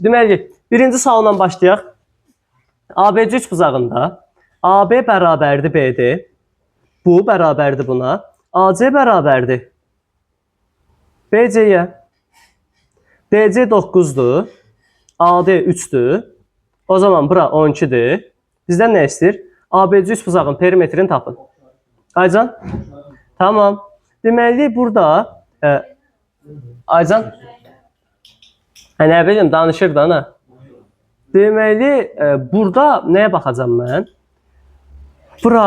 Deməli, birinci sualla başlayaq. ABC üçbucağında AB bərabərdir BD. Bu bərabərdir buna. AC bərabərdir BC-yə. DC 9-dur. AD 3-dür. O zaman bura 12-dir. Bizdən nə istəyir? ABC üçbucağın perimetrini tapın. Aycan? Tamam. Deməli, burada Aycan? Nə bilim, danışır da ana. Deməli, burada nəyə baxacam mən? Bura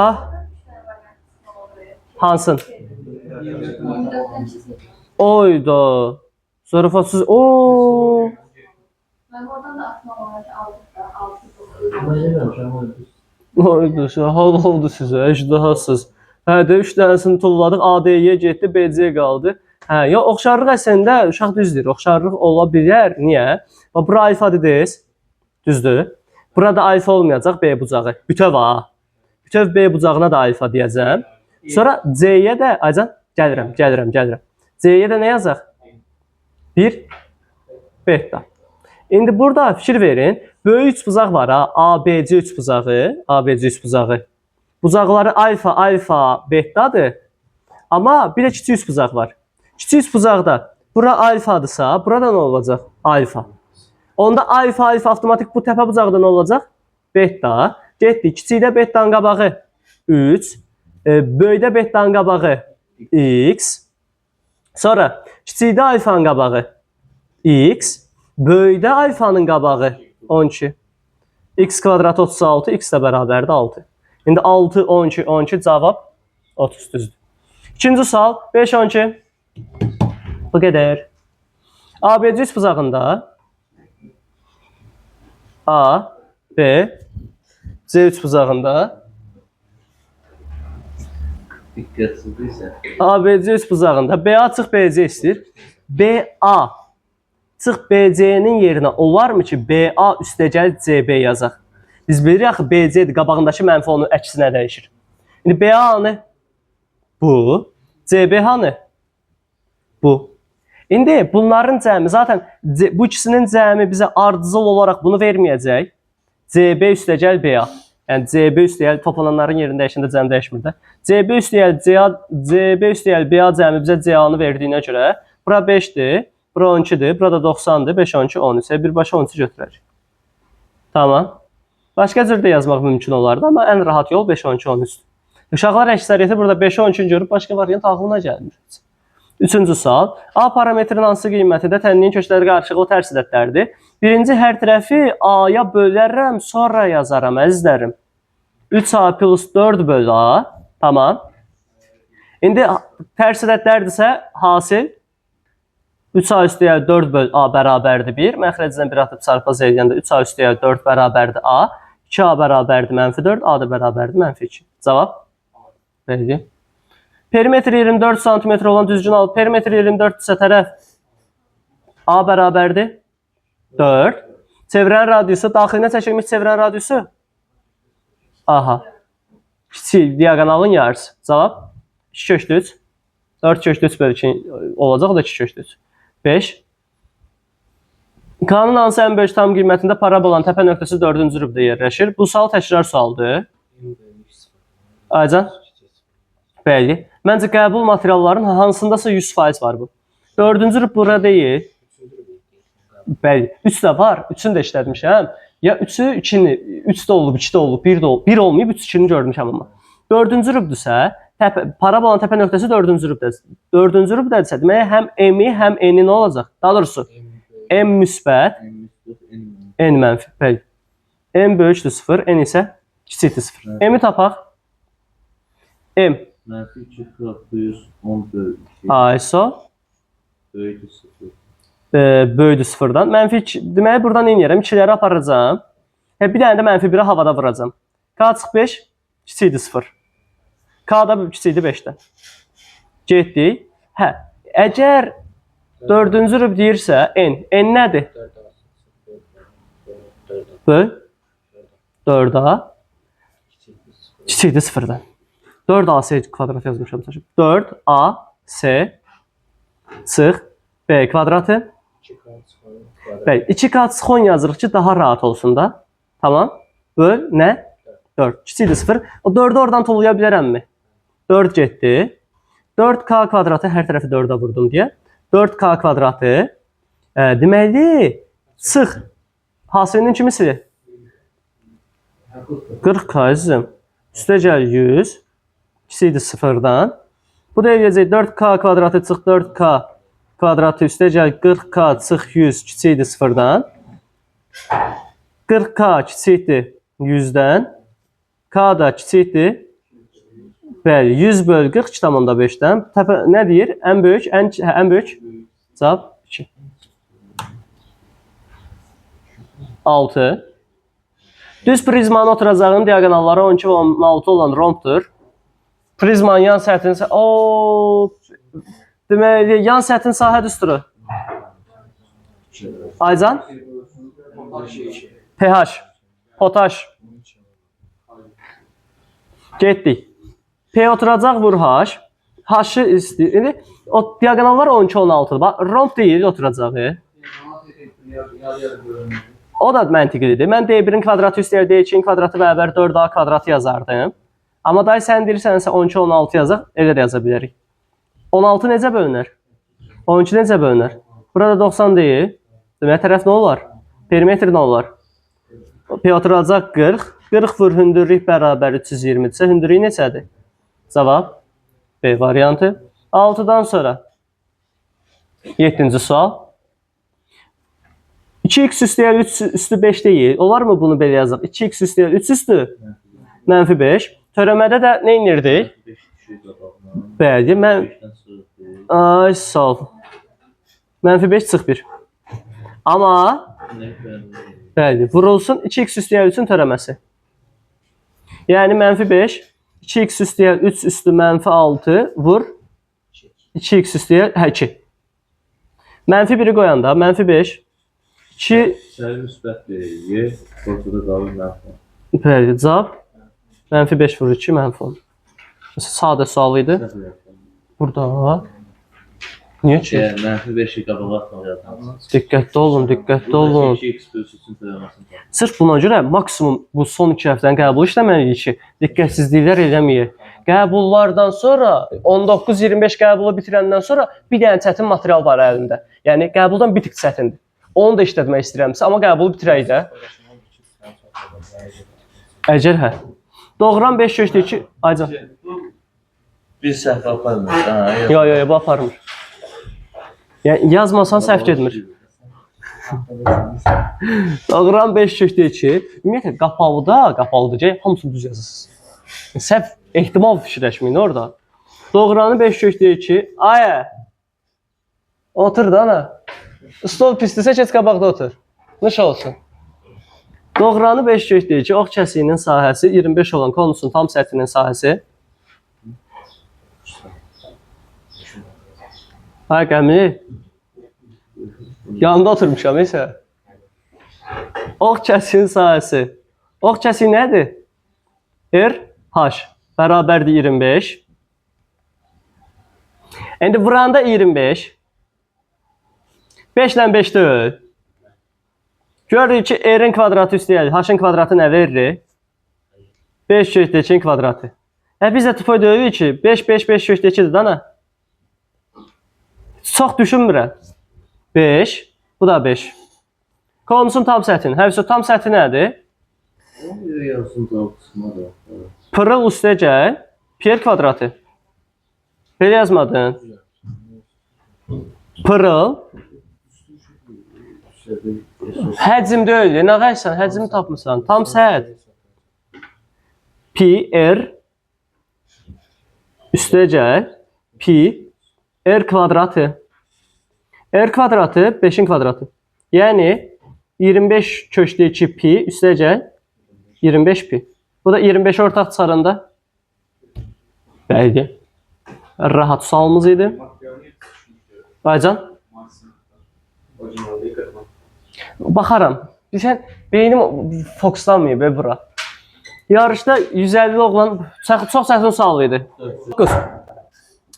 hansın? Oyda. Zarafatsız. Ooo. Ben oradan da atma olarak aldık da. Oyda. Hal oldu sizə. Əjdahasız. Hə də 3 dənəsini tulladıq. AD-yə getdi. BC qaldı. Hə, ya oxşarlıq əslində uşaq düzdür. Oxşarlıq ola bilər. Niyə? Bura alfa dediniz. Düzdür. Burada alfa olmayacaq B bucağı. Bütöv A. Bütöv B bucağına da alfa deyəcəm. Sonra C-yə də, Aycan, gəlirəm. C-yə də nə yazaq? 1 beta. İndi burada fikir verin. Böyük üçbucaq var ha. ABC üçbucağı. Bucaqları alfa, betadır. Amma bir də kiçik üçbucaq var. Kiçik üçbucaqda bura alfadırsa, burada nə olacaq? Alfa. Onda alfa avtomatik bu təpə bucaqda nə olacaq? Beta. Getdik. Kiçikdə betanın qabağı 3. Böyükdə betanın qabağı x. Sonra kiçikdə alfanın qabağı x. Böyükdə alfanın qabağı 12. X kvadrat 36, x də bərabərdir 6. İndi 6, 12 cavab 30 düzdür. İkinci sual 5, 12. Bu qədər. ABC üçbucağında A, B, C üçbucağında ABC üçbucağında BA çıx BC istəyir. BA çıx BC-nin yerinə olarmı ki, BA üstəgəl CB yazaq? Biz bilirik axı BC-dir, qabağındakı mənfi onun əksinə dəyişir. İndi BA hanı? Bu. CB hanı? Bu. İndi bunların cəmi, zaten bu ikisinin cəmi bizə ardıcıl olaraq bunu verməyəcək. CB üstəgəl BA. Yəni CB üstəgəl toplananların yerində dəyişəndə cəm dəyişmir də. CB üstəgəl BA cəmi bizə CA-nı verdiyinə görə bura 5-dir, bura 12-dir, bura da 90-dır, 5, 12, 13. Birbaşa 13 götürək. Tamam. Başqa cür də yazmaq mümkün olardı, amma ən rahat yol 5, 12, 13-dür. Uşaqlar əksəriyyəti burada 5, 12-ni görüb başqa variant ağlına gəlmir. Üçüncü sual. A parametrin hansı qiyməti də tənliyin kökləri qarşılıqlı tərs ədədlərdir. Birinci hər tərəfi A-ya bölərəm, sonra yazaram əzizlərim. 3A plus 4 bölü A. Tamam. İndi tərs ədədlərdirsə hasil 3A üstəgəl 4 bölü A bərabərdir 1. Məxrəcdən bir atıb çarpaz edəndə 3A üstəgəl 4 bərabərdir A. 2A bərabərdir mənfi 4. A da bərabərdir mənfi 2. Cavab? Bəli. Perimetr 24 cm olan düzgün alıb. Perimetr 24 isə tərəf A bərabərdir 4. Çevrənin radiusu, daxilinə çəkilmiş çevrənin radiusu aha. Kiçik diaqonalın yarısı. Cavab 2 köklü 3. 4 köklü 3 bölü 2 olacaq. O da 2 köklü 3. 5. K-nın hansı ən böyük tam qiymətində parabolanın təpə nöqtəsi 4-cü rübdə yerləşir? Bu sual təkrar sualdır. Aycan? Bəli. Məncə qəbul materialların hansındasa 100% var bu. 4-cü rüb bura deyil. Bəli. 3 də var. 3-ünü də işlətmişəm. Ya 3-ü 2-ni, 3 də olub, 2 də olub, 1 də olub. 1 olmayıb, 3-2-ni görmüşəm amma. 4-cü rübdürsə, parabolanın təpə nöqtəsi 4-cü rübdədir. 4-cü rübdədirsə, demək həm m-i, həm n-i nə olacaq? Daha doğrusu m müsbət, n mənfi. Bəli. M böyükdür 0, n isə kiçikdir 0. M-i tapaq. M. Mənfi 2 plus 10 bölü 2. ISO. Böyükdür 0. Böyükdür 0-dan. Mənfi 2. Deməli, buradan nə edirəm? 2-ləri aparacağım. Bir dənə də mənfi 1-i havada vuracağım. K çıx 5, kiçikdir 0. K da kiçikdir 5-dən. Getdik. Hə, əgər 4-cü rüb deyirsə, n. N nədir? 4-a. Kiçikdir 0-dan. 4AC kvadrat yazmışam. 4AC çıx B kvadratı Bəli, 2K çıxı 10 yazırıq ki, daha rahat olsun da. Tamam. Böl nə? 4. Kiçikdir 0. O 4-ü oradan toplaya bilərəmmi? 4 getdi. 4K kvadratı hər tərəfi 4-ə vurdum deyə. 4K kvadratı deməli çıx. Hasilinin kimisidir? 40K əzizim. Üstə gəl 100. Kiçikdir 0-dan. Bu da eləyəcək 4K kvadratı çıx 4K kvadratı üstə gəl 40K çıx 100 kiçikdir 0-dan. 40K kiçikdir 100-dən. K da kiçikdir. Bəli, 100 böl 42,5-dən. Nə deyir? Ən böyük, ən böyük cavab 2. 6. Düz prizmanın oturacağının diagonalları 12 və 16 olan rombdur. Prizmanın yan səthinin deməli, yan səthin sahə düsturu. Aycan? pH. Potaş. Getdik. P oturacaq vur H. H-ı istəyir. İndi o diagonallar 12-16. Bax, romb deyil oturacağı. O da məntiqlidir. Mən D1-in kvadratı üstəyə D2-in kvadratı bərabər 4A kvadratı yazardım. Amma dayı sən deyirsənsə 12-16 yazaq, elə də yaza bilərik. 16 necə bölünər? 12 necə bölünər? Burada 90 deyil. Demək tərəf nə olar? Perimetr nə olar? P oturacaq 40. 40 vur hündürlük bərabər 320-dirsə, hündürlük neçədir? Cavab B variantı. 6-dan sonra 7-ci sual. 2x üstəyə 3 üstü 5 deyil. Olar mı bunu belə yazaq? 2x üstəyə 3 üstü mənfi 5. Törəmədə də nə inirdik? Bəli, ay sağ ol. Mənfi 5 çıx 1. Amma bəli, vurulsun 2x üstəyə 3-ün törəməsi. Yəni mənfi 5, 2x üstəyə 3 üstü mənfi 6 vur 2x üstəyə 2. Mənfi 1-i qoyanda mənfi 5, 2... Səri müsbət verək, ortada qalır mənfi. Bəli, cavab mənfi 5 vur 2, mənfi 10. Sadə sual idi. Burada. Niyə ki? Mənfi 5-i qabağa atmaq yazmaz. Diqqətli olun, diqqətli olun. 2x bölüsü üçün söyləməsin. Sırf buna görə maksimum bu son 2 həftənin qəbul işləməliyik ki, diqqətsizliklər eləməyək. Qəbullardan sonra, 19-25 qəbulu bitirəndən sonra bir dənə çətin material var əlində. Yəni, qəbuldan bir tık çətindir. Onu da işlətmək istəyirəmsə, amma qəbulu bitirək də. Əcəl hə. Doğuran 5 köşdür 2, Aycan. Bir səhv aparmır. Yo, bu aparmır. Yəni, yazmasan səhv getmir. Doğuran 5 köşdür 2. Ümumiyyətlə, qapalıdır ki, hamısını düz yazırsınız. Səhv ehtimal fikirləşməyin orada. Doğuranı 5 köşdür 2. Ayə. Otur da ana. Stol pisdirsə keç qabaqda otur. Nış olsun. Doğranı 5 köşdür 2. Ox kəsiyinin sahəsi 25 olan konusun tam səthinin sahəsi. Ay qəmli. Yanında oturmuşam isə. Ox kəsiyinin sahəsi. Ox kəsiyi nədir? R, H. Bərabərdir 25. İndi vuranda 25. 5 ilə 5 deyil. Görürük ki, R-in kvadratı üstəyədir. H-in kvadratı nə verir? 5 köşdür 2-in kvadratı. Biz də tupoy deyirik ki, 5 köşdür 2-dir da nə? Çox düşünmürəm. 5, bu da 5. Konusun tam səthini. Həvəsə tam səthi nədir? Pırıl üstə gəl, pi kvadratı. Belə yazmadın. Pırıl. Həcm deyil. Nə qaysan? Həcmi tapmısan. Tam səth. Pi, R. Üstə gəl. Pi, R kvadratı. R kvadratı 5-in kvadratı. Yəni 25 köşdür 2 pi üstə gəl 25 pi. Bu da 25 ortaq çıxaranda bəli. Rahat sualımız idi. Aycan? Baxaram. Sən beynim fokuslanmıyor bura. Yarışda 150 oğlan çox çətin sual idi.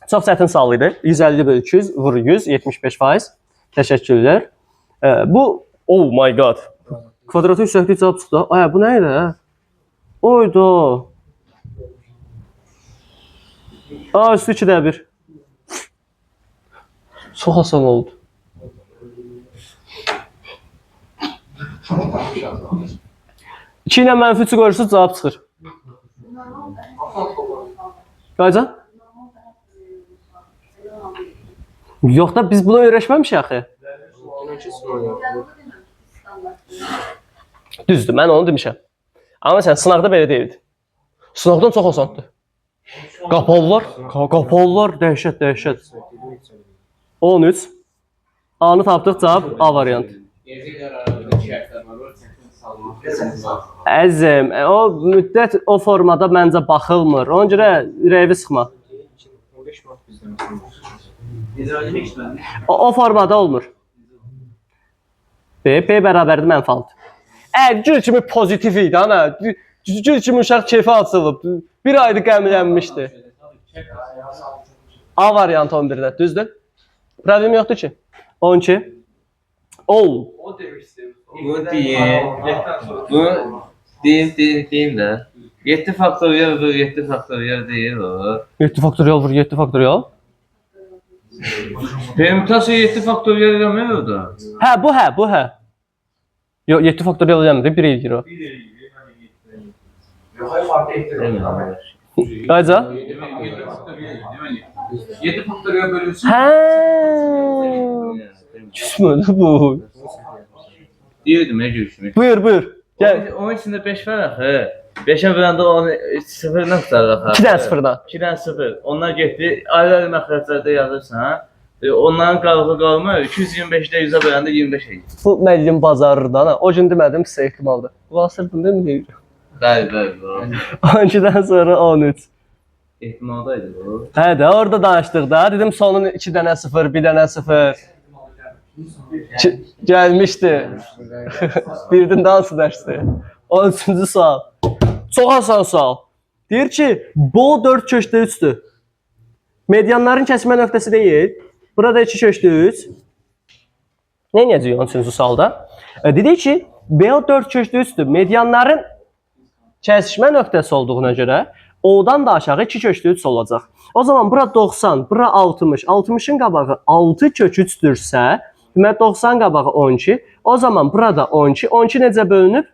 Çox çətin sual idi. 150 bölü 200 vur 100, 75%. Təşəkkürlər. Bu oh my god. Kvadratı üstəlik cavab çıxdı. Ay bu nə idi? Oydu. Üstü 2-də 1. Çox asan oldu. 2 ilə mənfi 3 qoyursunuz, cavab çıxır. Qaycan? Yox da biz bunu öyrəşməmişik axı. Düzdür, mən onu demişəm. Amma sən sınaqda belə deyildi. Sınaqdan çox asandır. Qapalılar, dəhşət. 13. A-nı tapdıq, cavab A variantı. Əzim, o müddət o formada məncə baxılmır. Ona görə ürəyini sıxma. O formada olmur. B bərabərdir mənfalıdır. Gül kimi pozitiv idi, ana. Gül kimi uşaq keyfi açılıb. Bir ayda qəmlənmişdi. A variantı 11-də, düzdür? Problem yoxdur ki. 12. Ol. Bu deyim də. 7 faktorial bu 7 faktorial deyil o. 7 faktorial vur 7 faktorial. Permütasiya 7 faktorial eləmir o da. Bu. Yox 7 faktorial eləmir, 1 eləyir o. Qayca? 7 faktorial bölünsün. Küsmədi bu. Deyirdim görüşmək. Buyur. Gəl. Onun içində 5 var axı. 5-ə böləndə onu 0-dan tutarıq axı. 2-dən 0-dan. 2-dən 0. Ondan getdi. Ayrı-ayrı məxrəclərdə yazırsan. Onların qalığı qalmır. 225-də 100-ə böləndə 25 edir. Bu müəllim bazarırdan. O gün demədim sizə ehtimaldır. Qulaqsırdın deyil mi deyir? Bəli. 12-dən sonra 13. Ehtimaldaydı bu. Hə də orada danışdıq da. Dedim sonun 2 dənə 0, 1 dənə 0. Gəlmişdi. Birdən dansı dərsi. 13-cü sual. Çox asan sual. Deyir ki, bu 4 köşdə 3'dür. Medianların kəsmə nöqtəsi deyil. Burada 2 köşdə 3. Nə edəcəyik 13-cü sualda? Dedik ki, BO 4 köşdə 3'dür. Medianların kəsişmə nöqtəsi olduğuna görə O'dan da aşağı 2 köşdə 3 olacaq. O zaman bura 90, bura 60. 60'ın qabağı 6 kök 3'dürsə, demək 90 qabağı 12. O zaman burada 12. 12 necə bölünüb?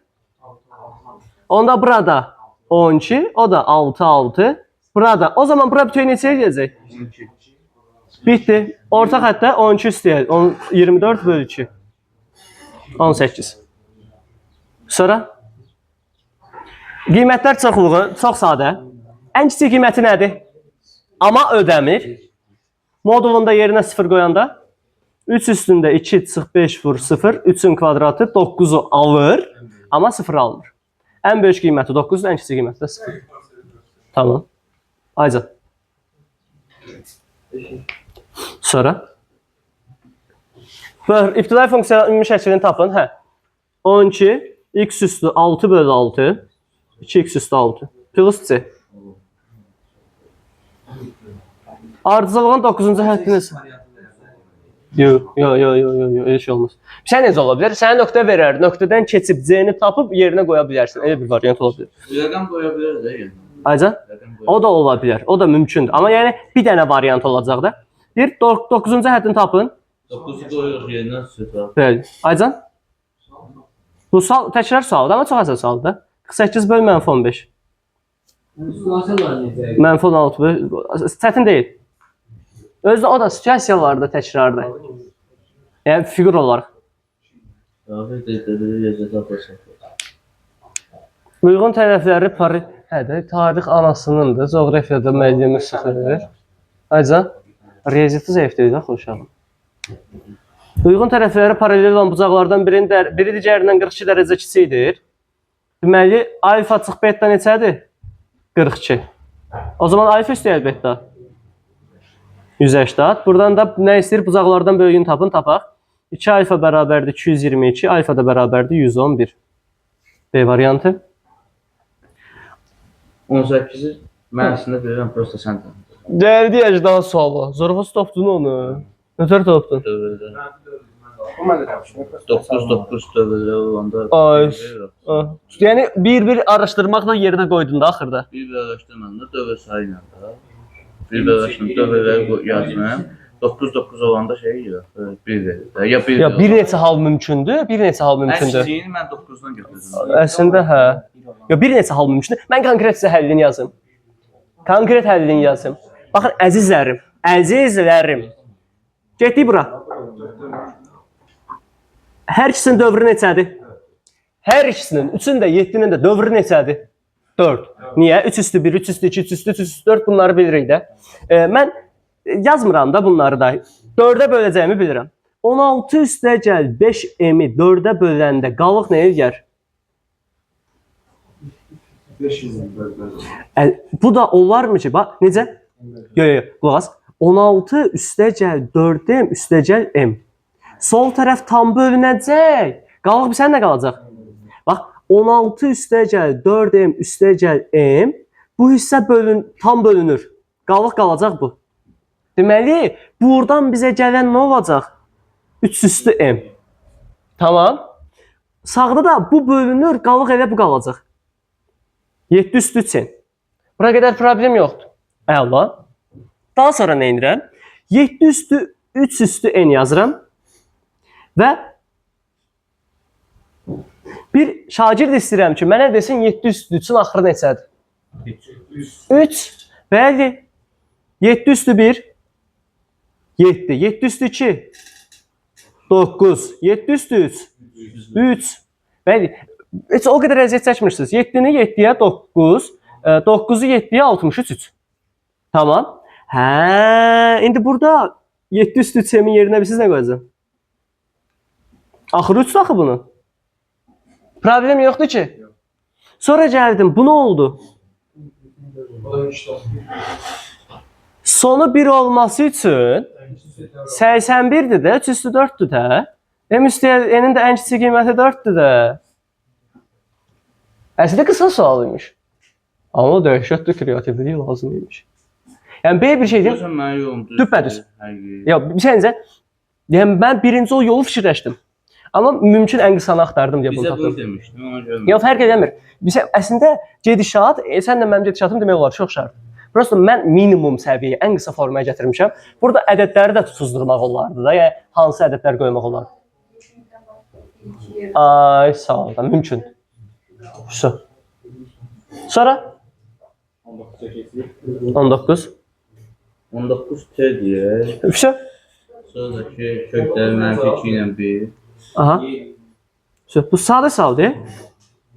Onda burada 12, o da 6. Burada. O zaman bura bütün neçə eləyəcək? 12. Bitdi. Orta xəttə 12 istəyək. 24 bölü 2. 18. Sonra? Qiymətlər çoxluğu çox sadə. Ən kiçik qiyməti nədir? Amma ödəmir. Modulunda yerinə 0 qoyanda 3 üstündə 2 çıx 5 vur 0. 3'ün kvadratı 9'u alır. Amma 0 almır. Ən böyük qiyməti 9'dur, ən kiçik qiyməti də 0. Tamam. Ayca. Sonra? İbtidai funksiyanın ümumi şəklini tapın. 12 x üstü 6 bölü 6. 2x üstü 6. Plus c. Ardıcılığın 9-cu həddiniz. Yox, elə şey olmaz. Sən necə ola bilər? Sənə nöqtə verər, nöqtədən keçib c-ni tapıb yerinə qoya bilərsən. Elə bir variant ola bilər. Rəqəm qoya bilərik də yəni. Ayca? O da ola bilər. O da mümkündür. Amma yəni bir dənə variant olacaq da. Bir 9-cu həddini tapın. 9'u qoyuruq yerinə sıfır. Bəli. Aycan? Bu sual təkrar sualdır, amma çox asan sualdır. 48 bölü mənfi 15. Mənfi 16 bölü. Çətin deyil. Özdə o da situasiyalarda təkrardır. Yəni fiqur olaraq. Uyğun tərəfləri tarix anasınındır. Coğrafiyada müəllimi sıxır. Ayca, riyaziyyatı zəifdir axı uşağım. Uyğun tərəfləri paralel olan bucaqlardan biri digərindən 42 dərəcə kiçikdir. Deməli, alfa çıx beta neçədir? 42. O zaman alfa istəyir beta. 180. Buradan da nə istəyir? Bucaqlardan böyüyünü tapaq. 2 alfa bərabərdir 222, alfa da bərabərdir 111. B variantı. 18'i mənasında verirəm, prosta sən tanı. Gəldi əcdan sualı. Zorba topdun onu. Nötər topdun. Bu mən də demişdim. 9 dövədə olanda. Ay. Yəni bir araşdırmaqla yerinə qoydun da axırda. Bir araşdırmanda dövə sayı ilə də. Bir araşdırmada dövələri yazmıram. 9 olanda şey yox. 1 verir. Ya 1. Ya bir neçə hal mümkündür, bir neçə hal mümkündür. Əslini mən 9-dan götürdüm. Əslində hə. Ya bir neçə hal mümkündür. Mən konkret sizə həllini yazım. Konkret həllini yazım. Baxın əzizlərim. Getdik bura. Hər ikisinin dövrü neçədir? Hər ikisinin, 3-ün də, 7-nin də dövrü neçədir? 4. Niyə? 3 üstü 1, 3 üstü 2, 3 üstü 3 üstü 4 bunları bilirik də. Mən yazmıram da bunları da. 4-ə böləcəyimi bilirəm. 16 üstə gəl 5m-i 4-ə böləndə qalıq nə edir? 500. Bu da olarmı ki? Bax, necə? Yox, qulaq as. 16 üstə gəl 4m üstə gəl m. Sol tərəf tam bölünəcək. Qalıq sən nə qalacaq? Bax, 16 üstə gəl 4m üstə gəl m. Bu hissə tam bölünür. Qalıq qalacaq bu. Deməli, buradan bizə gələn nə olacaq? 3 üstü m. Tamam. Sağda da bu bölünür, qalıq elə bu qalacaq. 7 üstü 3 n. Bura qədər problem yoxdur. Əla. Daha sonra nə edirəm? 7 üstü 3 üstü n yazıram. Və bir şagird istəyirəm ki, mənə desin 7 üstü 3-ün axırı neçədir? 3. Bəli. 7 üstü 1. 7. 7 üstü 2. 9. 7 üstü 3. 3. Bəli. Heç o qədər əziyyət çəkmirsiniz. 7-ni 7-yə 9. 9-u 7-yə 63 3. Tamam. Hə, indi burada 7 üstü 3-in yerinə siz nə qoyacaqsınız? Axırı 3 axı bunu. Problem yoxdur ki. Sonra gəldim, bu nə oldu? Sonu 1 olması üçün 81-dir də, 3 üstü 4-dür də. N-in də ən kiçik qiyməti 4-dür də. Əslində qısa sual imiş. Amma dəhşətli kreativlik lazım imiş. Yəni belə bir şey deyim. Görsən mənə yolum Düpbədüz. Ya bir şey necə? Yəni mən birinci o yolu fikirləşdim. Amma mümkün ən qısanı axtardım deyə bunu Bizə tapdım. bunu demişdim, ona görə. Yox, fərq eləmir. Bizə əslində gedişat, sən də mənim gedişatım demək olar çox şərtdir. Prosta mən minimum səviyyəyə, ən qısa formaya gətirmişəm. Burada ədədləri də tutuzdurmaq olardı da. Yəni hansı ədədlər qoymaq olardı? Ay, sağ ol da, mümkün. Sonra 19. 19 T deyək. Fişə. Sonraki kökləri mənfi 2 ilə 1. Aha. Bu sadə sualdır.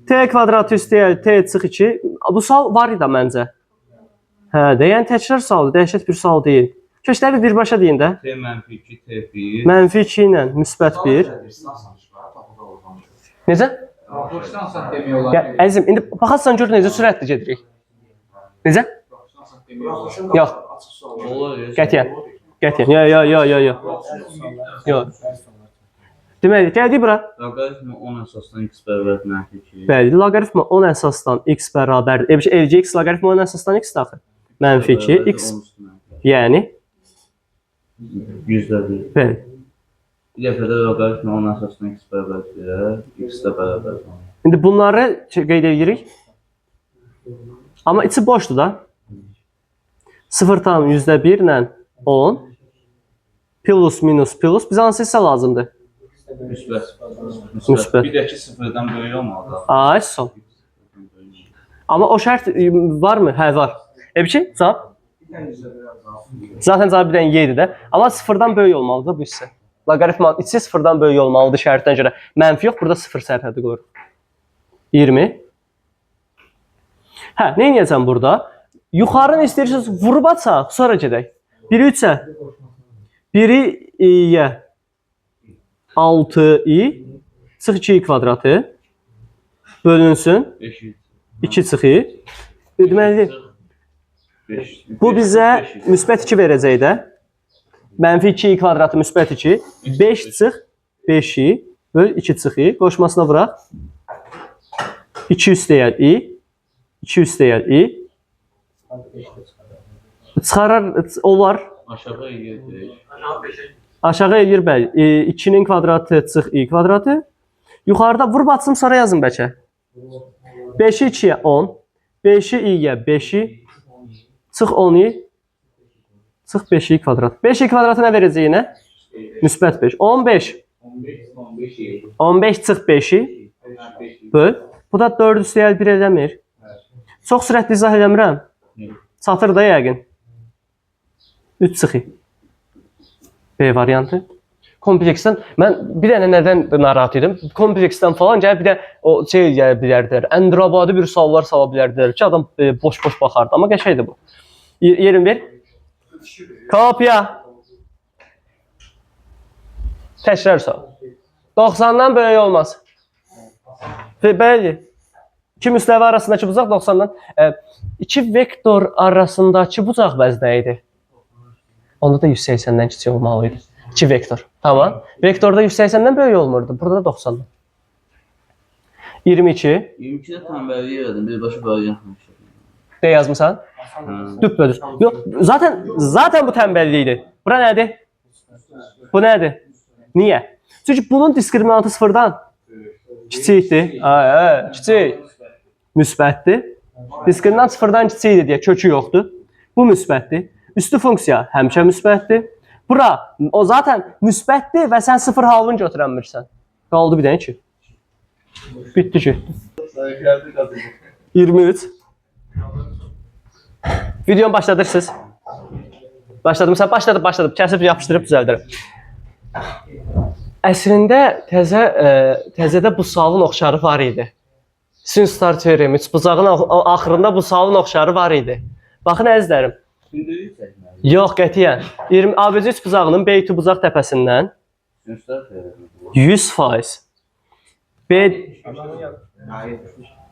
T kvadrat üstə T çıx 2. Bu sual var idi məncə. Hə, yəni təkrar sualdır, dəhşət bir sual deyil. Köşkləri birbaşa deyin də. T mənfi 2, T 1. Mənfi 2 ilə müsbət 1. Necə? Ya əzizim, indi baxarsan gör necə sürətli gedirik. Necə? Yox. Qətiyyən. Qətiyyən. Yox. Deməli, gəldik bura. Loqaritmi 10 əsasdan x bərabər mənfi 2. Bəli, loqaritmi 10 əsasdan x bərabər. Elcə x loqaritmi 10 əsasdan x daxil. Mənfi 2, x. Yəni? %1. Bəli. Bir dəfə də loqaritmi 10 əsasdan x bərabər 1-ə, x də bərabər 10. İndi bunları qeyd edirik. Amma içi boşdur da. 0,1 ilə 10 plus minus plus bizə hansı hissə lazımdır? Müsbət. Bir də ki, sıfırdan böyük olmalı. Ay, sol. Amma o şərt varmı? Hə, var. Bir şey, cavab? Zaten cavab bir dənə y idi də. Amma sıfırdan böyük olmalıdır bu hissə. Loqaritmanın içi sıfırdan böyük olmalıdır şərtdən görə. Mənfi yox, burada sıfır sərhədi qoyuruq. 20. Hə, nə edəcəm burada? Yuxarını istəyirsiniz, vurub açaq, sonra gedək. 1-i 3-ə. 1-i i-yə 6i çıx 2i kvadratı bölünsün 2 çıx i. Deməli, bu bizə müsbət 2 verəcək də. Mənfi 2i kvadratı müsbət 2. 5 çıx 5i böl 2 çıx i. Qoşmasına vuraq. 2 üstəyəl i. 2 üstəyəl i. Çıxarar, olar. Aşağı 7. Aşağı eləyir bəli. 2-nin kvadratı çıx i kvadratı. Yuxarıda vur batsın sonra yazın bəlkə. 5-i 2-yə 10. 5-i i-yə 5-i. Çıx 10-i. Çıx 5-i kvadrat. 5-i kvadratı nə verəcək yenə? Müsbət 5. 15. 15 çıx 5-i. Böl. Bu da 4 üstəgəl 1 eləmir. Çox sürətli izah eləmirəm. Çatır da yəqin. 3 çıx i. B variantı. Kompleksdən mən bir dənə nədən narahat idim? Kompleksdən falan gəlib bir də o şey gələ bilərdilər. Əndirabadi bir suallar sala bilərdilər ki, adam boş-boş baxardı. Amma qəşəngdir bu. Yerin ver. Kopya. Təkrar sual. 90-dan böyük olmaz. Bəli. İki müstəvi arasındakı bucaq 90-dan. İki vektor arasındakı bucaq vəz nə idi? Onda da 180-dən kiçik olmalıydı. 2 vektor. Tamam. Vektorda 180-dən böyük olmurdu. Burada da 90-dan. 22. 22-də tənbəllik elədim. Birbaşa böyle yapmışım. Ne yazmısan? Düppədir. Yox, zaten bu tənbəllikdir. Bura nədir? Bu nədir? Niyə? Çünki bunun diskriminantı sıfırdan kiçikdir. Kiçik. Müsbətdir. Diskriminant sıfırdan kiçikdir deyə kökü yoxdur. Bu müsbətdir. Üstü funksiya həmişə müsbətdir. Bura o zaten müsbətdir və sən sıfır halını götürənmirsən. Qaldı bir dənə ki. Bitdi ki. 23. Videonu başladırsınız. Başladım. Sən başladım. Kəsib yapışdırıb düzəldirəm. Əslində təzədə bu sualın oxşarı var idi. Sinuslar teoremi, üçbucağın axırında bu sualın oxşarı var idi. Baxın əzizlərim. Yox, qətiyyən. ABC üçbucağının B2 bucaq təpəsindən 100%.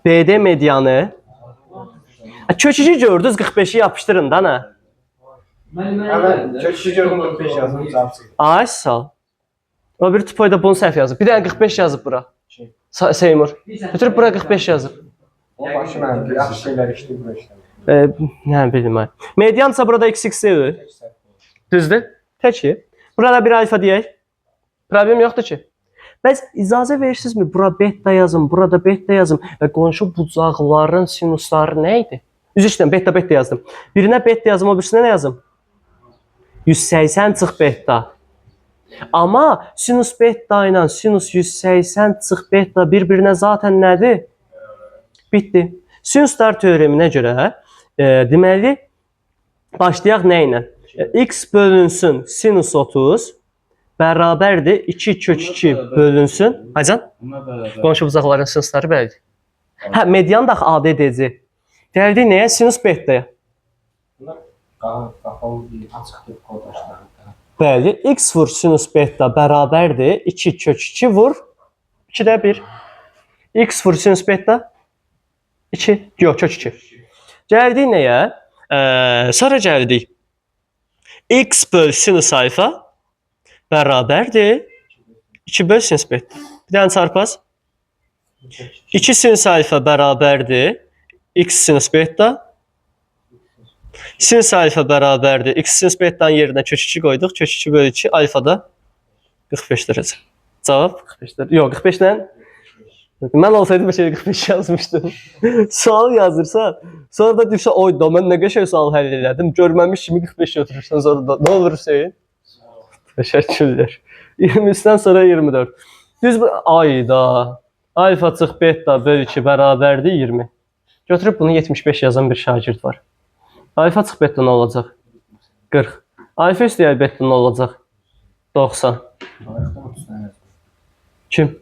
BD medianı kökücü gördünüz 45'i yapıştırın da nə? Evet, kökücü gördüm 45 yazdım. Ay sağ ol. O bir tupoyda bunu səhv yazıb. Bir dənə 45 yazıb bura. Seymur. Götürüb bura 45 yazıb. O başı mənimdir. Yaxşı şeylər işləyir bu işlər. Ne bileyim ay. Mediansa burada x deyil. Düzdür? Peki. Burada bir alfa deyək. Problem yoxdur ki. Bəs icazə verirsinizmi? Bura beta yazın, burada beta yazın və qonşu bucaqların sinusları nə idi? Üzr istəyirəm, beta yazdım. Birinə beta yazım, o birisinə nə yazım? 180 çıx beta. Amma sinus beta ilə sinus 180 çıx beta bir-birinə zaten nədir? Bitdi. Sinuslar teoreminə görə deməli başlayaq nə ilə? X bölünsün sinus 30 bərabərdir 2 kök 2 bölünsün. Hacan? Qonşu bucaqların sinusları bəlidir. Hə, median da ADDC. Gəldik nəyə? Sinus betaya. Bunlar qapalı bir açıq tip kodlaşlarında. Bəli, x vur sinus beta bərabərdir 2 kök 2 vur 2-də 1. X vur sinus beta 2. Yox, kök 2. Gəldik nəyə? Sonra gəldik. X böl sinus alfa bərabərdir 2 böl sinus beta. Bir dənə çarpaz. 2 sinus alfa bərabərdir x sinus beta. Sinus alfa bərabərdir x sinus beta'nın yerinə kök 2 qoyduq. Kök 2 böl 2 alfa da 45 dərəcə. Cavab 45 dərəcə. Yox, 45 nə? Mən olsaydım bir şey 45 yazmışdım. Sual yazırsan, sonra da düşsə, oy da mən nə qəşəng sual həll elədim. Görməmiş kimi 45 götürürsən sonra da. Nə olur Hüseyin? Təşəkkürlər. 23-dən sonra 24. Düz ayda alfa çıx beta böl 2 bərabərdir 20. Götürüb bunu 75 yazan bir şagird var. Alfa çıx beta nə olacaq? 40. Alfa üstəgəl beta nə olacaq? 90. Kim?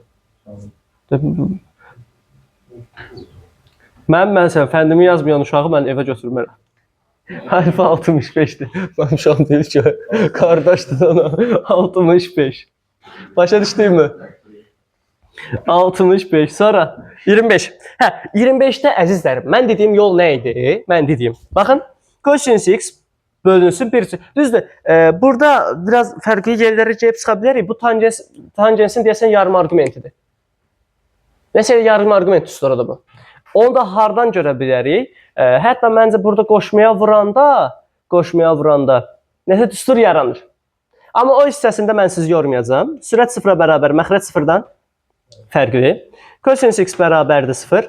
Mən fəndimi yazmayan uşağı mən evə götürmərəm. Alfa 65'dir. Mən uşağım deyil ki, qardaşdır ona. 65. Başa düşdün mü? 65. Sonra 25. Hə, 25'də əzizlərim, mən dediyim yol nə idi? Mən dediyim. Baxın, cosinus x bölünsün 1. Düzdür, burada biraz fərqli yerlərə gəlib çıxa bilərik. Bu tangensin deyəsən yarım argumentidir. Nəsə yarım argument üstü orada bu. Onu da hardan görə bilərik? Hətta məncə burada qoşmaya vuranda nəsə düstur yaranır. Amma o hissəsində mən sizi yormayacağam. Sürət 0-a bərabər, məxrəc 0-dan fərqli. Kosinus x bərabərdir 0.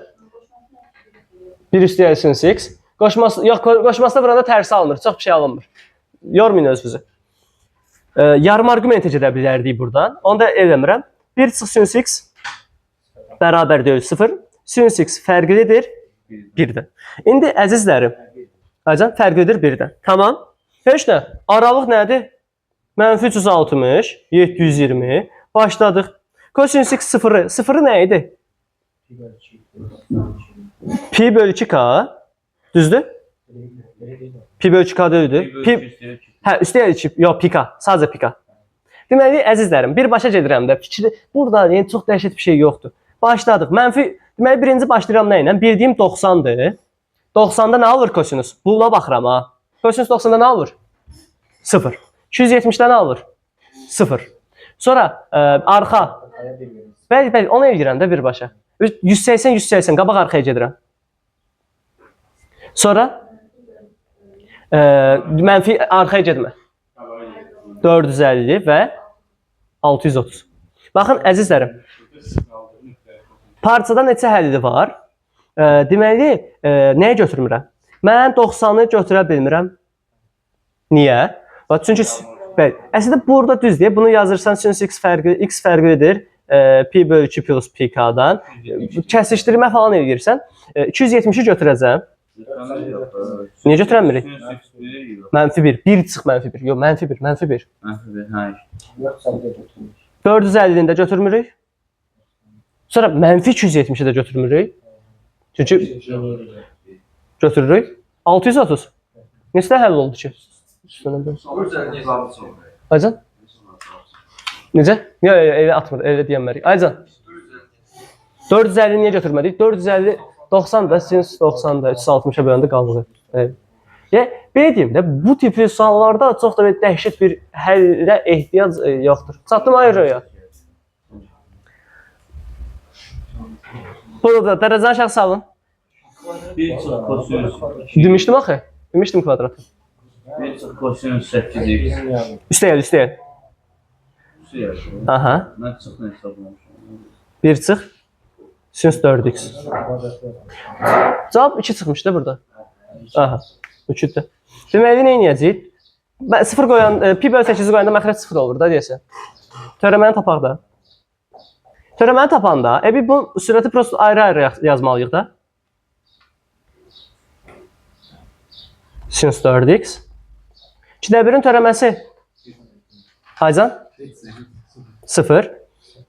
1 üstəgəl sinus x. Qoşmasına vuranda tərsi alınır. Çox bir şey alınmır. Yormayın özünüzü. Yarım arqumenti gedə bilərdik buradan. Onu da eləmirəm. 1 çıx sinus x bərabər deyil 0. Sinus x fərqlidir 1-dən. İndi əzizlərim, fərqlidir 1-dən. Tamam. Heç nə. Aralıq nədir? Mənfi 360, 720. Başladıq. Kosinus x 0'ı. 0'ı nə idi? Pi bölü 2k. Düzdür? Pi bölü 2k deyildi. Hə, üstəgəl 2. Yox, pi k. Sadəcə pi k. Deməli, əzizlərim, birbaşa gedirəm də. Fikri burada yəni çox dəhşət bir şey yoxdur. Başladıq. Deməli, birinci başlayıram nə ilə? Bildiyim 90'dır. 90'da nə alır kosinus? Buna baxıram ha. Kosinus 90'da nə alır? 0. 270'də nə alır? 0. Sonra arxa. Bəli, onu eləyirəm də birbaşa. 180, qabaq arxaya gedirəm. Sonra mənfi arxaya getmə. 450 və 630. Baxın, əzizlərim. Parçada neçə həlli var? Deməli, nəyə götürmürəm? Mən 90'ı götürə bilmirəm. Niyə? Çünki əslində burada düzdür. Bunu yazırsan sinus x fərqlidir. Pi bölü 2 plus pi k'dan. Kəsişdirmə falan eləyirsən. 270'i götürəcəm. Niyə götürəmirik? Mənfi 1. 1 çıx mənfi 1. Yox, mənfi 1. Mənfi 1. Mənfi 1, hə. 450'ni də götürmürük. Sonra mənfi 270'i də götürmürük. Çünki götürürük. 630. Neçə həll oldu ki? Aycan? Necə? Yox, elə atmır, elə deyənmərik. Aycan? 450 niyə götürmədik? 450, 90 da, sinus 90 da, 360'a böləndə qaldı. Belə deyim də, bu tipi suallarda çox da dəhşət bir həllə ehtiyac yoxdur. Çatdım ayrıya. Burada dərəcəni aşağı salın. 1 çıx kosinus. Demişdim axı. Demişdim kvadratı. 1 çıx kosinus 8x. Üstəgəl. Aha. Mən çıx nə hesablamışam? 1 çıx. Sinus 4x. Cavab 2 çıxmışdı burada. Aha. 3-dür. Deməli, nə edəcəyik? 0 qoyan, pi bölü 8'i qoyanda məxrəc 0 olur da deyəsən. Törəməni tapaq da. Törəməni tapanda, biz bu sürəti prosto ayrı-ayrı yazmalıyıq da. Sinus 4x. 2'də 1'in törəməsi. Aycan? 0.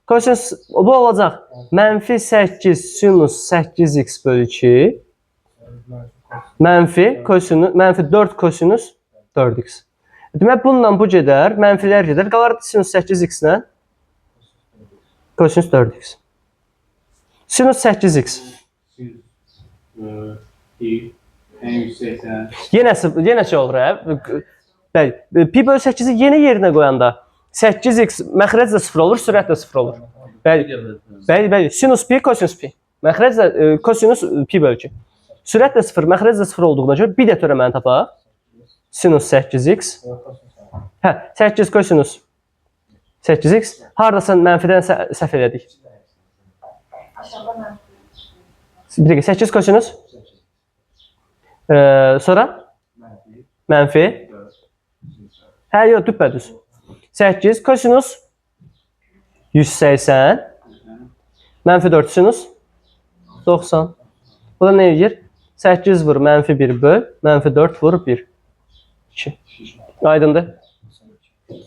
Kosinus bu olacaq. Mənfi 8 sinus 8x bölü 2. Mənfi 4 kosinus 4x. Demək, bununla bu gedər, mənfilər gedər. Qalar sinus 8x ilə kosinus 4x. Sinus 8x. Yenə şey olur, bəli. Pi bölü 8'i yeni yerinə qoyanda 8x məxrəc də 0 olur, sürət də 0 olur. Bəli. Sinus pi, kosinus pi. Məxrəc də kosinus pi bölü 2. Sürət də 0, məxrəc də 0 olduğuna görə bir də törəməni tapaq. Sinus 8x. Hə, 8 kosinus 8x. Haradasa mənfidən səhv elədik. Aşağıda mənfi. Bir dəqiqə, 8 kosinus. Sonra? Mənfi. Hə, yox, düppədüz. 8 kosinus 180. Mənfi 4 sinus 90. Bu da nə edir? 8 vur, mənfi 1 böl, mənfi 4 vur 1. 2. Aydındır.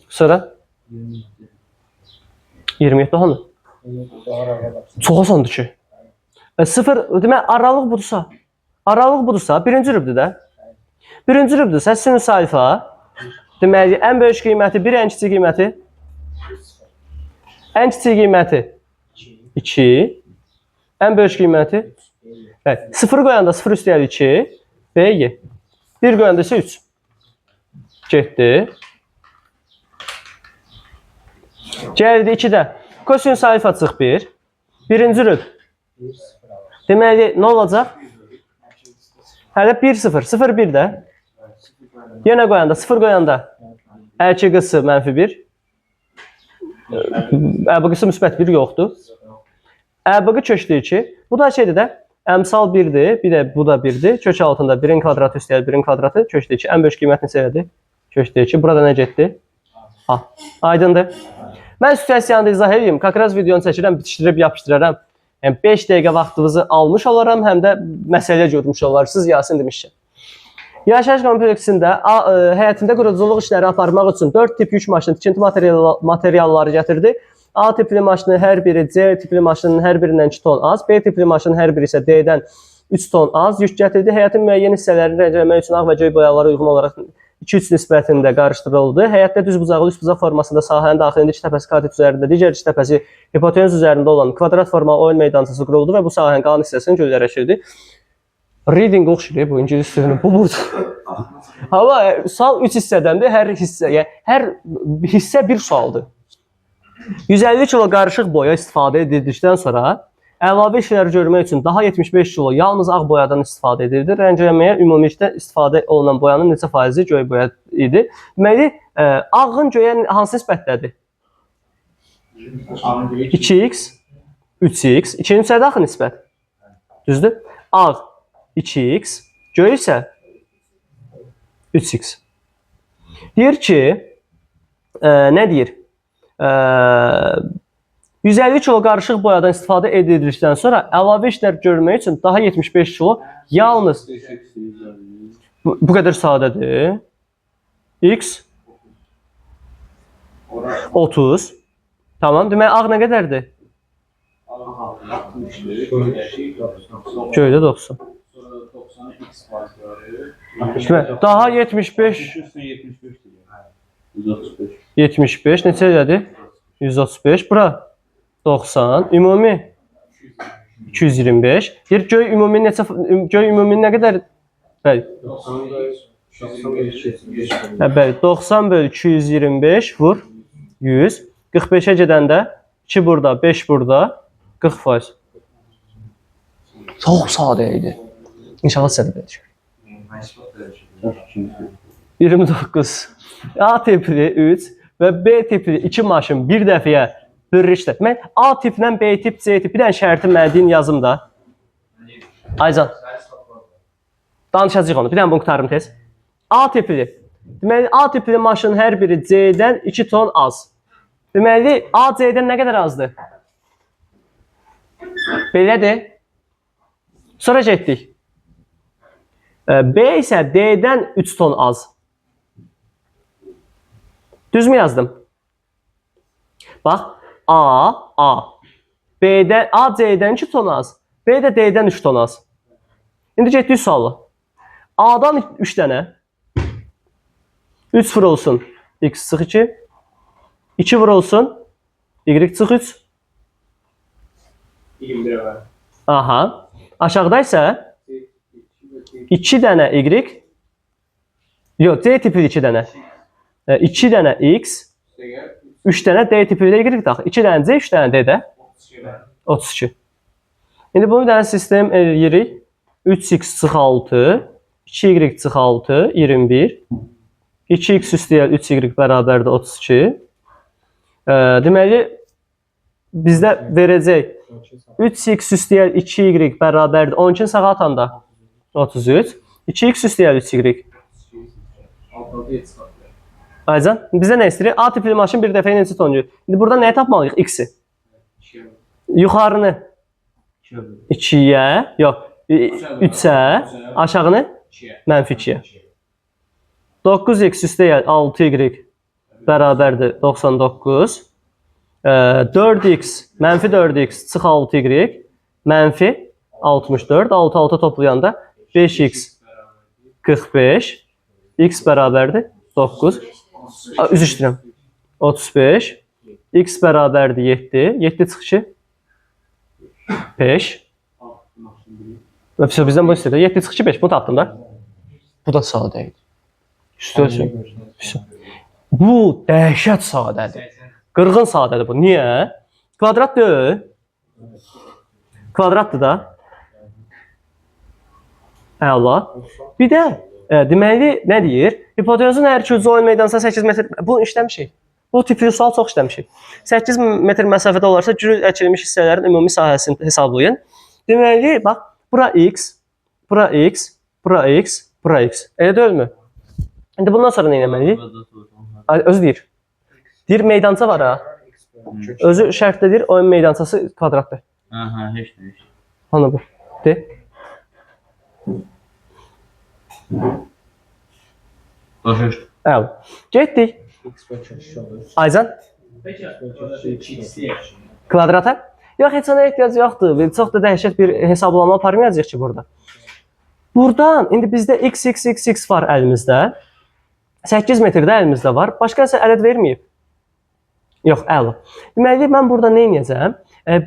Sonra? 27 daha mı? Çox asandır ki. 0, demək, aralıq budursa, birinci rübdür də. Birinci rübdürsə, sinus alfa, deməli, ən böyük qiyməti 1, ən kiçik qiyməti? Ən kiçik qiyməti 2, ən böyük qiyməti? 0 qoyanda 0 üstəgəl 2, B-Y. 1 qoyanda isə 3. Getdi. Gəldi 2-də. Kosinus alfa çıx 1. Birinci rüb. Deməli, nə olacaq? Hələ 1, 0. 0, 1 də. Yenə qoyanda, 0 qoyanda Ə2 qısı -1. Ə qısı müsbət 1 yoxdur. Ə köçdü 2. Bu da şeydir də. Əmsal 1-dir, bir də bu da 1-dir. Kök altında 1-in kvadratı üstəgəl 1-in kvadratı köçdü 2. Ən böyük qiymət neçədir? Köçdü 2. Burada nə getdi? A. Aydındır. Mən situasiyanı da izah edeyim. Kakraz videonu çəkirəm, bitişdirib yapışdıraram. Yəni 5 dəqiqə vaxtınızı almış olaram, həm də məsələ görmüş olarsınız Yasin demişəm. Yaşayış kompleksində həyətində quruculuq işləri aparmaq üçün 4 tip yük maşını, tikinti materialları gətirdi. A tipli maşının hər biri C tipli maşının hər birindən 2 ton az, B tipli maşının hər biri isə D-dən 3 ton az yük gətirdi. Həyətin müəyyən hissələrini rəngləmək üçün ağ və göy boyalara uyğun olaraq 2-3 nisbətində qarışdırıldı. Həyətdə düz bucaqlı üst bucaq formasında sahənin daxilində iki təpəsi katet üzərində, digər iki təpəsi hipotenuz üzərində olan kvadrat formalı oyun meydançası quruldu və bu sahənin qalan hissəsini göllərə çevirdi. Reading oxşuyur bu ingilis dilinin bu burada. Amma sual 3 hissədəndir, hər hissə, yəni hər hissə bir sualdır. 150 kilo qarışıq boya istifadə edildikdən sonra əlavə işləri görmək üçün daha 75 kilo yalnız ağ boyadan istifadə edildi. Rəngləməyə ümumilikdə istifadə olunan boyanın neçə faizi göy boya idi? Deməli, ağın göyə hansı nisbətdədir? 2x, 3x, 2-ci hissədə axı nisbət. Düzdür? Ağ 2x, göy isə 3x. Deyir ki, nə deyir? 150 kilo qarışıq boyadan istifadə edildikdən sonra əlavə işlər görmək üçün daha 75 kilo yalnız bu qədər sadədir. X 30. Tamam. Demək ağ nə qədərdir? Göydə 90. Daha 75 75 neçə elədi? 135. Bura 90. Ümumi 225. Deyir göy ümumi neçə göy ümumi nə qədər? Bəli. Bəli, 90 bölü 225 vur 100. 45-ə gedəndə 2 burada, 5 burada, 40%. Çox sadə idi. İnşallah sizə də belə düşər. 29. A tipli 3 və B tipli 2 maşın bir dəfəyə birləşdir. Mən A tiplə B tip, C tip bir dənə şərti məndiyin yazım da. Aycan. Danışacağıq onu. Bir dənə bunu qutarım tez. A tipli. Deməli A tipli maşının hər biri C-dən 2 ton az. Deməli A C-dən nə qədər azdır? Belədir. Sonra getdik. B isə D-dən 3 ton az. Düz mü yazdım? Bax, A. B-dən, A C-dən 2 ton az. B də D-dən 3 ton az. İndi getdik suala. A-dan 3 dənə. 3 vurulsun. X çıx 2. 2 vurulsun. Y çıx 3. 21 var. Aha. Aşağıda isə 2 dənə Y. Yox, C tipli 2 dənə. 2 dənə X. 3 dənə D tipli Y daxil. 2 dənə C, 3 dənə D də. 32. İndi bunu bir dənə sistem eləyirik. 3x çıx 6. 2y çıx 6. 21. 2x üstəgəl 3y bərabərdir 32. Deməli, bizdə verəcək 3x üstəgəl 2y bərabərdir 12-ni sağa atanda 33. 2x üstəgəl 3y. Aycan, bizə nə istəyir? A tipli maşın bir dəfəyə neçə ton yük? İndi burada nəyə tapmalıyıq? X-i. Yuxarını 2-yə, yox, 3-ə, aşağını mənfi 2-yə. 9x üstəgəl 6y bərabərdir 99. 4x, mənfi 4x çıx 6y, mənfi 64. 6 toplayanda 5x 45, x bərabərdir 9. Üzr istəyirəm. 35. X bərabərdir 7. 7 çıx 2. 5. Və bizdən bu istəyir. 7 çıx 2, 5. Bunu tapdım da. Bu da sadə idi. Bu dəhşət sadədir. Qırğın sadədir bu. Niyə? Kvadrat deyil. Kvadratdır da. Əla. Bir də Deməli, nə deyir? Hipotenuzun hər iki ucu oyun meydançasına 8 metr... Bunu işləmişik. Bu tipli sual çox işləmişik. 8 metr məsafədə olarsa, cürü əkilmiş hissələrin ümumi sahəsini hesablayın. Deməli, bax, bura x, bura x, bura x, bura x. Elə deyilmi? İndi bundan sonra nə etməliyik? Özü deyir. Deyir, meydança var ha. Özü şərtdə deyir, oyun meydançası kvadratdır. Aha, heç nə. Hanı bu? De. Başa düşdüm. Əl. Getdik. X bölgəsi olur. Aycan, Bölgəsi kvadrata. Yox, heç ona ehtiyac yoxdur. Çox da dəhşət bir hesablama aparmayacağıq ki burada. Buradan, indi bizdə x var əlimizdə. 8 metrdə əlimizdə var. Başqa nəsə ələt verməyib. Yox, əla. Deməli, mən burada nə edəcəm?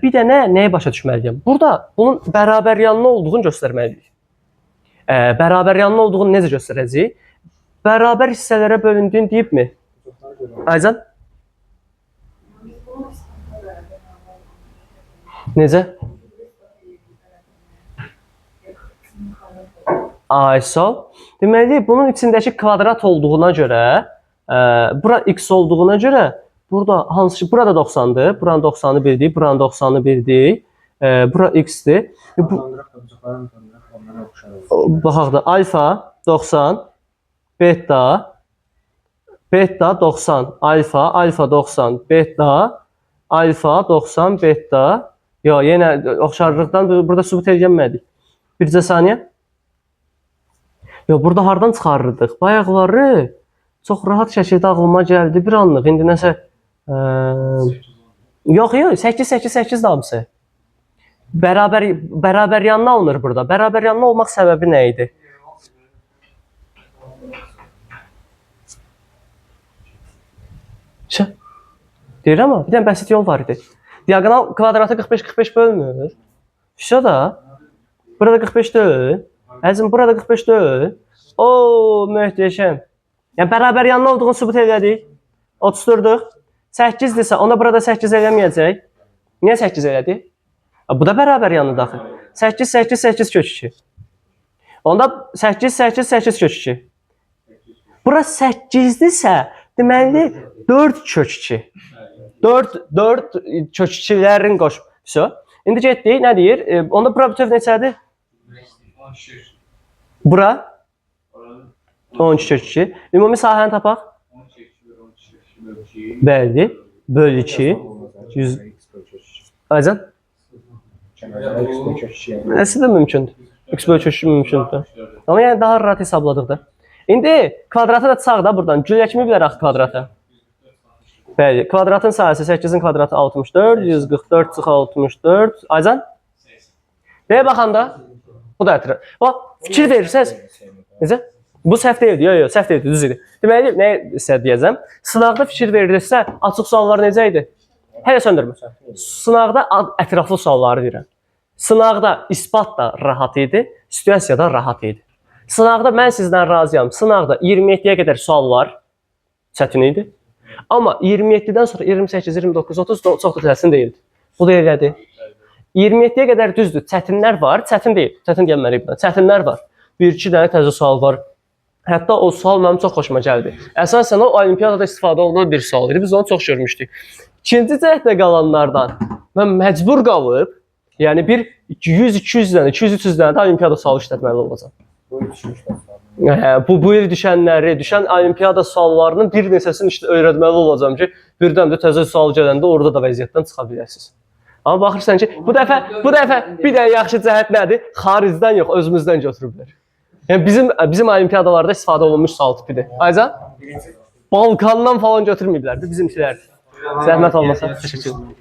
Bir dənə nəyə başa düşməliyəm? Burada bunun bərabər yanlı olduğunu göstərməliyik. Bərabər yanlı olduğunu necə göstərəcəyik? Bərabər hissələrə bölündüyünü deyibmi? Aycan? Necə? Ay, sol. Deməli, bunun içindəki kvadrat olduğuna görə, bura x olduğuna görə, burada hansı ki, burada 90-dır. Buranın 90-ı bildik, buranın 90-ı bildik. Bura x-dir. Baxaq da, alfa 90, beta 90, alfa 90, beta, alfa 90, beta. Yo, yenə oxşarlıqdan burada sübut edilmədik. Bircə saniyə. Yo, burada hardan çıxarırdıq? Bayaqları çox rahat şəkildə ağlıma gəldi bir anlıq. İndi nəsə yox, 8 də hamısı. Bərabər yanlı alınır burada. Bərabər yanlı olmaq səbəbi nə idi? Deyir amma bir dənə bəsit yol var idi. Diagonal kvadratı 45 bölmür. Şurada da. Burada 45 deyil. Əzim, burada 45 deyil. Oo, möhtəşəm. Yəni, bərabər yanlı olduğunu sübut elədik. 34-dük. 8-dirsə, ona burada 8 eləməyəcək. Niyə 8 elədik? Bu da bərabər yanlıdır axı. 8 kök 2. Onda 8 kök 2. Bura 8-dirsə, deməli 4 kök 2. 4 kök 2-lərin qoşub. İndi getdik, nə deyir? Onda bura bütöv neçədir? Bura 12 kök 2. Ümumi sahəni tapaq. Bəli. Böl 2. 100. Aycan? Əslində mümkündür. X böl kök 2 mümkündür. Amma yəni daha rahat hesabladıq da. İndi kvadratı da çıxaq da buradan. Gülləkmi bilərək kvadratı. Bəli, kvadratın sahəsi 8-in kvadratı 64, 144 çıx 64. Aycan? Nəyə baxanda? Bu da ətraf. Bax, fikir verirsəz. Necə? Bu səhv deyildi. Yox, səhv deyildi, düz idi. Deməli, nə isə deyəcəm? Sınaqda fikir verilirsə, açıq suallar necə idi? Hələ söndürmə. Sınaqda ətraflı sualları deyirəm. Sınaqda isbat da rahat idi, situasiya da rahat idi. Sınaqda mən sizdən razıyam. Sınaqda 27-yə qədər sual var. Çətin idi. Amma 27-dən sonra 28, 29, 30 çox da çətin deyildi. Bu da elədi. 27-yə qədər düzdür. Çətinlər var, çətin deyil. Çətin gəlməliyik buna. Çətinlər var. 1-2 dənə təzə sual var. Hətta o sual mənim çox xoşuma gəldi. Əsasən o olimpiyadada istifadə olunan bir sual idi. Biz onu çox görmüşdük. İkinci cəhətdə qalanlardan mən məcbur qalıb, yəni bir 100-200 dənə, 200-300 dənə də olimpiyada sualı işlətməli olacaq. Bu il düşən olimpiyada suallarının bir neçəsini öyrətməli olacağam ki, birdən də təzə sual gələndə orada da vəziyyətdən çıxa biləsiniz. Amma baxırsan ki, bu dəfə bir dənə yaxşı cəhət nədir? Xaricdən yox, özümüzdən götürüblər. Yəni bizim olimpiyadalarda istifadə olunmuş sual tipidir. Aycan? Balkandan falan götürməyiblər, bizimkilərdir. Zəhmət olmasa, təşəkkür ederim.